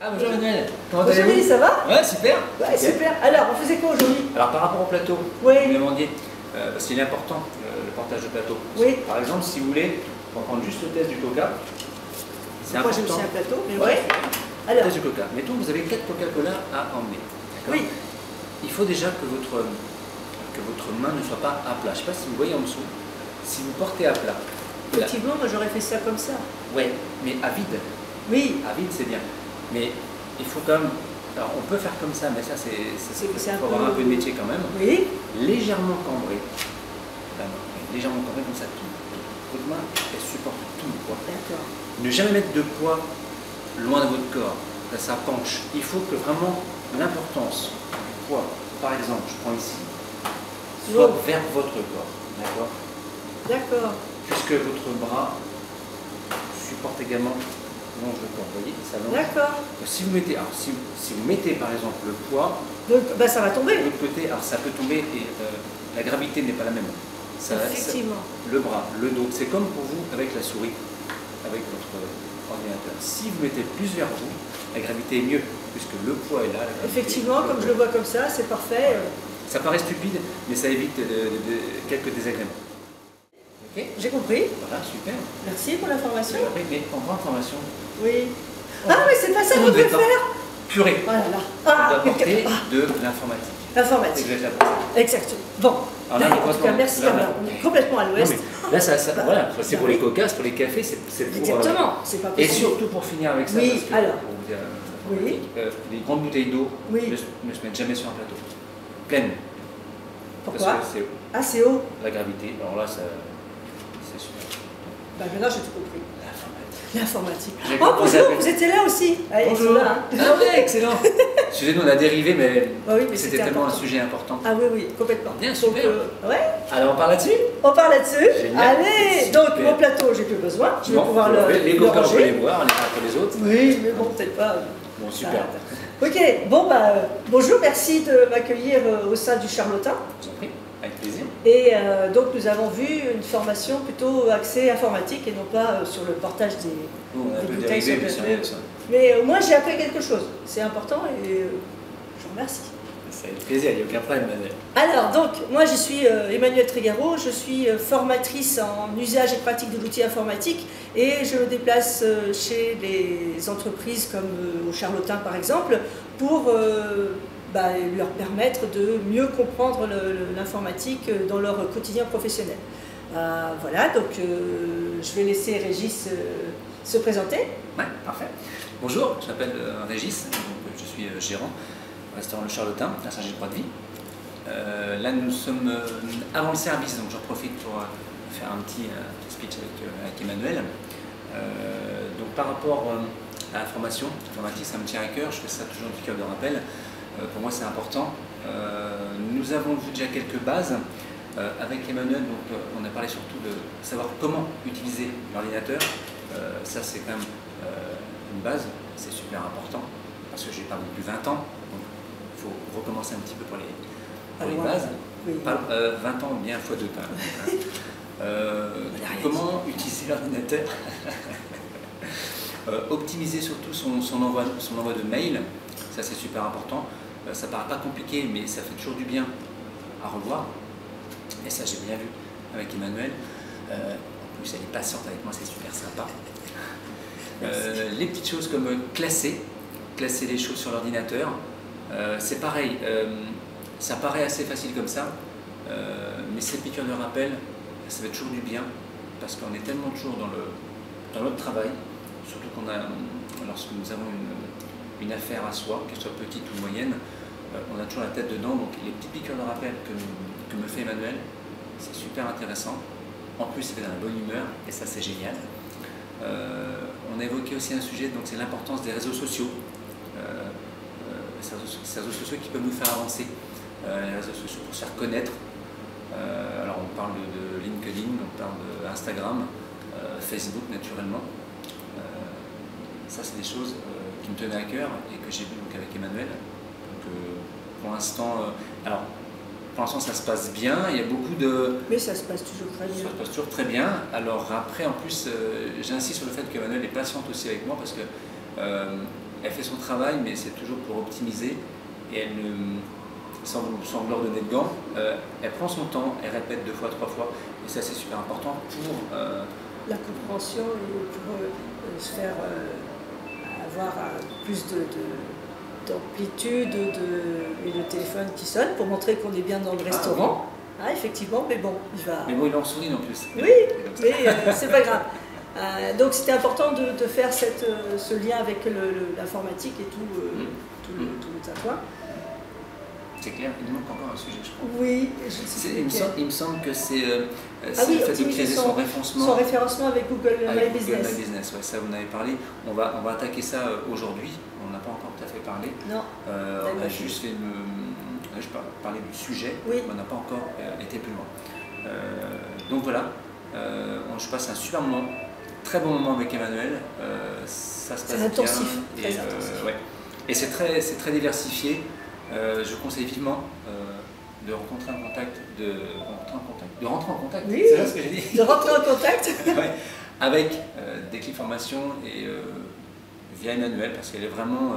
Ah bonjour Emmanuel, comment Bonjour allez-vous? Willy, ça va? Ouais, super. Ouais, super. Alors, on faisait quoi aujourd'hui? Alors par rapport au plateau, Oui. vous me demandiez, parce qu'il est important le portage de plateau. Oui. Par exemple, si vous voulez, on va prendre juste le test du coca. C'est Moi important. j'ai aussi un plateau, mais Ouais. ouais. Le Alors, test du coca. Mettons que vous avez 4 Coca-Cola à emmener. D'accord. oui. Il faut déjà que votre main ne soit pas à plat. Je ne sais pas si vous voyez en dessous. Si vous portez à plat. Là. Effectivement, moi j'aurais fait ça comme ça. Ouais, mais à vide. Oui. À vide, c'est bien. Mais il faut quand même. Alors on peut faire comme ça, mais ça il faut avoir un peu de métier quand même. Oui. Légèrement cambré. La main. Légèrement cambré comme ça. Votre main, elle supporte tout le poids. D'accord. Ne jamais mettre de poids loin de votre corps. Là, ça penche. Il faut que vraiment l'importance du poids, par exemple, je prends ici, soit vers votre corps. D'accord. D'accord. Puisque votre bras supporte également longe le corps. Vous voyez, ça longe. D'accord. Si vous mettez, alors, si vous mettez par exemple le poids Donc, bah, ça va de tomber. l'autre côté, alors ça peut tomber et la gravité n'est pas la même. Effectivement. Le bras, le dos, c'est comme pour vous avec la souris, avec votre ordinateur. Si vous mettez plus vers vous, la gravité est mieux, puisque le poids est là. Effectivement, comme je le vois comme ça, c'est parfait. Ça paraît stupide, mais ça évite quelques désagréments. Ok. J'ai compris. Voilà, super. Merci pour l'information. Mais en grande formation. Oui. Ah, mais c'est pas ça qu'on devait faire. Purée. Oh là là. On Ah, doit apporter de l'informatique. Informatique. Exactement. Exactement. Bon. Alors là, en tout cas, merci. là, On est complètement à l'ouest. Là, voilà, c'est pour les cocas, pour les cafés, c'est pour. Exactement. C'est pas Et possible. surtout pour finir avec ça, Oui, parce que alors. pour vous dire, Oui. les grandes bouteilles d'eau Oui. ne se mettent jamais sur un plateau. Pleine. Pourquoi? Parce que c'est Ah, c'est haut. la gravité. Alors là, c'est super. Bah, maintenant, j'ai tout compris. L'informatique. J'ai Oh, compris. bonjour, vous étiez là aussi. Allez, Bonjour. là, hein. Ah ouais, excellent. Excusez-nous, on a dérivé, mais, Ah oui, mais c'était tellement important. un sujet important. Ah oui, oui, complètement. Bien, Donc, super. ouais, Alors, on parle là-dessus. on part là-dessus. Génial. Allez, Super. donc mon plateau, j'ai plus besoin. Je vais Non, pouvoir les le coca, on peut les ranger. boire, les uns après les autres. Oui, mais bon, peut-être pas. Bon, super. Ok, bon, bah, bonjour, merci de m'accueillir au sein du Charlotin. Je vous en prie, avec plaisir. Et donc, nous avons vu une formation plutôt axée informatique et non pas sur le portage On a un des peu bouteilles dérivé, mais sur c'est le rien, ça. Mais au moins, j'ai appris quelque chose. C'est important et je vous remercie. Ça fait plaisir, il n'y a aucun problème, Emmanuel. Alors, donc, moi je suis Emmanuelle Trégaro, je suis formatrice en usage et pratique de l'outil informatique et je me déplace chez les entreprises comme au Charlotin par exemple pour leur permettre de mieux comprendre l'informatique dans leur quotidien professionnel. Voilà, donc je vais laisser Régis se présenter. Ouais, parfait. Bonjour, je m'appelle Régis, donc, je suis gérant au restaurant Le Charlotin à Saint-Gilles-Croix-de-Vie. Là, nous sommes avant le service, donc j'en profite pour faire un petit speech avec Emmanuel. Donc, par rapport à la formation, l'informatique, ça me tient à cœur, je fais ça toujours du cœur de rappel. Pour moi, c'est important. Nous avons vu déjà quelques bases. Avec Emmanuel, donc, on a parlé surtout de savoir comment utiliser l'ordinateur. Ça, c'est quand même une base, c'est super important, parce que j'ai pas non plus 20 ans, donc il faut recommencer un petit peu pour les bases. Oui. 20 ans, bien fois deux quand même. Comment utiliser l'ordinateur. Optimiser surtout son envoi de mail, ça c'est super important. Ça paraît pas compliqué, mais ça fait toujours du bien à revoir. Et ça, j'ai bien vu avec Emmanuel. En plus, elle est patiente avec moi, c'est super sympa. Les petites choses comme classer les choses sur l'ordinateur. C'est pareil, ça paraît assez facile comme ça, mais ces piqûres de rappel, ça fait toujours du bien, parce qu'on est tellement toujours dans notre travail, surtout lorsque nous avons une affaire à soi, qu'elle soit petite ou moyenne, on a toujours la tête dedans, donc les petites piqûres de rappel que me fait Emmanuel, c'est super intéressant. En plus, c'est fait dans la bonne humeur, et ça c'est génial. On a évoqué aussi un sujet, donc c'est l'importance des réseaux sociaux. Ces réseaux sociaux qui peuvent nous faire avancer, les réseaux sociaux pour se faire connaître. Alors on parle de LinkedIn, on parle d'Instagram, Facebook naturellement. Ça c'est des choses qui me tenaient à cœur et que j'ai vu donc avec Emmanuel. Donc, pour l'instant ça se passe bien, il y a beaucoup de... Mais ça se passe toujours très bien. Ça se passe toujours très bien. Alors après, en plus, j'insiste sur le fait qu'Emmanuel est patiente aussi avec moi parce que elle fait son travail, mais c'est toujours pour optimiser. Et elle ne, sans leur donner de gants, elle prend son temps, elle répète 2 fois, 3 fois. Et ça, c'est super important pour la compréhension et pour se faire avoir plus d'amplitude et le téléphone qui sonne pour montrer qu'on est bien dans le restaurant. Ah, effectivement, mais bon, il va... Mais bon, il est en sourdine en plus. Oui, mais c'est pas grave. Donc c'était important de faire ce lien avec l'informatique et tout le tatouage. C'est clair, il nous manque encore un sujet, je crois. Oui, il me semble que c'est le fait de créer son référencement. Son référencement avec Google My Business. Google My Business, ouais, ça vous en avez parlé. On va attaquer ça aujourd'hui. On n'a pas encore tout à fait parlé. Non. On a juste fait je parlais du sujet, oui. mais on n'a pas encore été plus loin. Donc voilà, je passe un super moment, très bon moment avec Emmanuel. Ça se passe bien. Intensif, très intensif. Ouais. Et c'est très diversifié. Je conseille vivement de rentrer en contact, oui, c'est ça ce que j'ai dit. De rentrer en contact ouais, avec des clips formations et via Emmanuel parce qu'elle est vraiment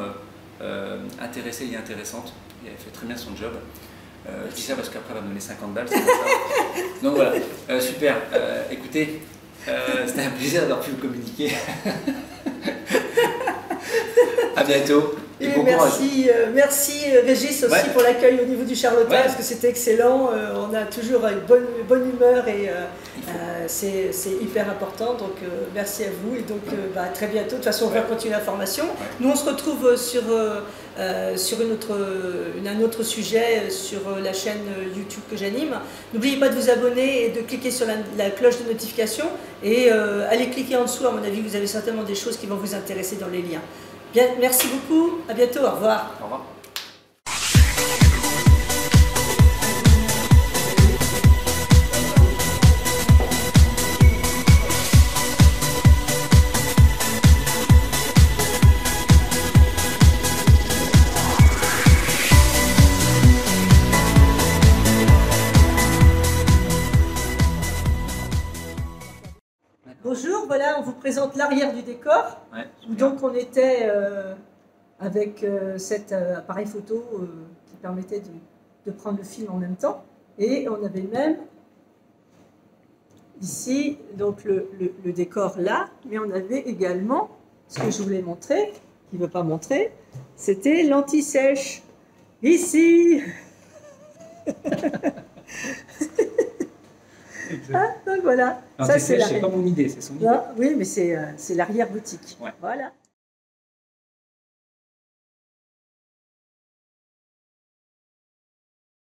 intéressée et intéressante et elle fait très bien son job. Je dis ça parce qu'après elle va me donner 50 balles, c'est ça. Donc voilà, super. Écoutez, c'était un plaisir d'avoir pu vous communiquer. À bientôt. Et merci Régis aussi pour l'accueil au niveau du Charlotin parce que c'était excellent. On a toujours une bonne humeur et c'est hyper important. Donc merci à vous et donc à très bientôt. De toute façon on va continuer la formation. Nous on se retrouve sur un autre sujet sur la chaîne YouTube que j'anime. N'oubliez pas de vous abonner et de cliquer sur la cloche de notification et allez cliquer en dessous. À mon avis vous avez certainement des choses qui vont vous intéresser dans les liens. Bien, merci beaucoup, à bientôt, au revoir. Au revoir. Bonjour, voilà, on vous présente l'arrière du décor, où donc on était avec cet appareil photo qui permettait de prendre le film en même temps, et on avait même ici donc le décor là, mais on avait également ce que je voulais montrer, qui ne veut pas montrer, c'était l'anti-sèche, ici. Ah, donc voilà. Ça c'est pas mon idée, c'est son idée. Oui, mais c'est l'arrière boutique. Ouais. Voilà.